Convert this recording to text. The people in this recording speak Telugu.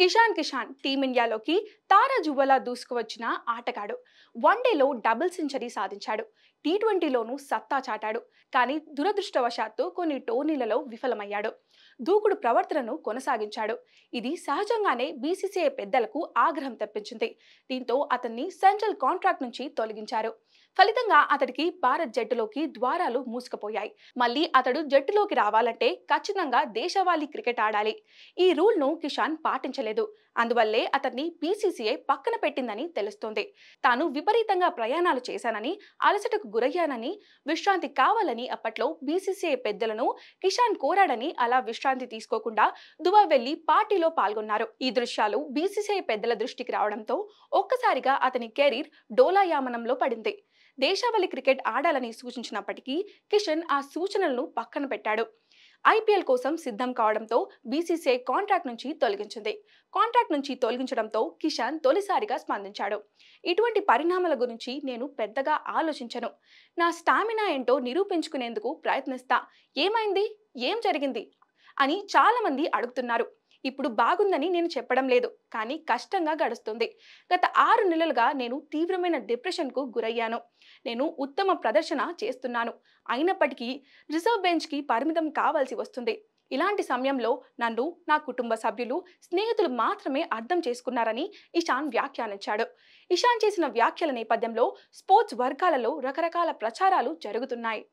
కిషాన్ టీమిండియాలోకి తారాజువ్వలా దూసుకువచ్చిన ఆటగాడు. వన్డేలో డబుల్ సెంచరీ సాధించాడు. టీ20లోనూ సత్తా చాటాడు. కానీ దురదృష్టవశాత్తు కొన్ని టోర్నీలలో విఫలమయ్యాడు. దూకుడు ప్రవర్తనను కొనసాగించాడు. ఇది సహజంగానే బీసీసీఐ పెద్దలకు ఆగ్రహం తెప్పించింది. దీంతో అతన్ని సెంట్రల్ కాంట్రాక్ట్ నుంచి తొలగించారు. ఫలితంగా అతడికి భారత్ జట్టులోకి ద్వారాలు మూసుకుపోయాయి. మళ్ళీ అతడు జట్టులోకి రావాలంటే ఖచ్చితంగా దేశవాళీ క్రికెట్ ఆడాలి. ఈ రూల్ను కిషాన్ పాటించలేదు. అందువల్లే అతన్ని బీసీసీఐ పక్కన పెట్టిందని తెలుస్తోంది. తాను విపరీతంగా ప్రయాణాలు చేశానని, అలసటకు గురయ్యానని, విశ్రాంతి కావాలని అప్పట్లో బీసీసీఐ పెద్దలను కిషాన్ కోరాడని, అలా విశ్రాంతి తీసుకోకుండా దుబాయ్ వెళ్లి పార్టీలో పాల్గొన్నారు. ఈ దృశ్యాలు బీసీసీఐ పెద్దల దృష్టికి రావడంతో ఒక్కసారిగా అతని కెరీర్ డోలాయామనంలో పడింది. దేశవాళీ క్రికెట్ ఆడాలని సూచించినప్పటికీ కిషన్ ఆ సూచనలను పక్కన పెట్టాడు. ఐపీఎల్ కోసం సిద్ధం కావడంతో బీసీసీఐ కాంట్రాక్ట్ నుంచి తొలగించింది. కాంట్రాక్ట్ నుంచి తొలగించడంతో కిషాన్ తొలిసారిగా స్పందించాడు. ఇటువంటి పరిణామాల గురించి నేను పెద్దగా ఆలోచించను. నా స్టామినా ఏంటో నిరూపించుకునేందుకు ప్రయత్నిస్తా. ఏమైంది, ఏం జరిగింది అని చాలా మంది అడుగుతున్నారు. ఇప్పుడు బాగుందని నేను చెప్పడం లేదు, కానీ కష్టంగా గడుస్తుంది. గత 6 నెలలుగా నేను తీవ్రమైన డిప్రెషన్కు గురయ్యాను. నేను ఉత్తమ ప్రదర్శన చేస్తున్నాను, అయినప్పటికీ రిజర్వ్ బెంచ్కి పరిమితం కావాల్సి వస్తుంది. ఇలాంటి సమయంలో నన్ను నా కుటుంబ సభ్యులు, స్నేహితులు మాత్రమే అర్థం చేసుకున్నారని ఇషాన్ వ్యాఖ్యానించాడు. ఇషాన్ చేసిన వ్యాఖ్యల నేపథ్యంలో స్పోర్ట్స్ వర్గాలలో రకరకాల ప్రచారాలు జరుగుతున్నాయి.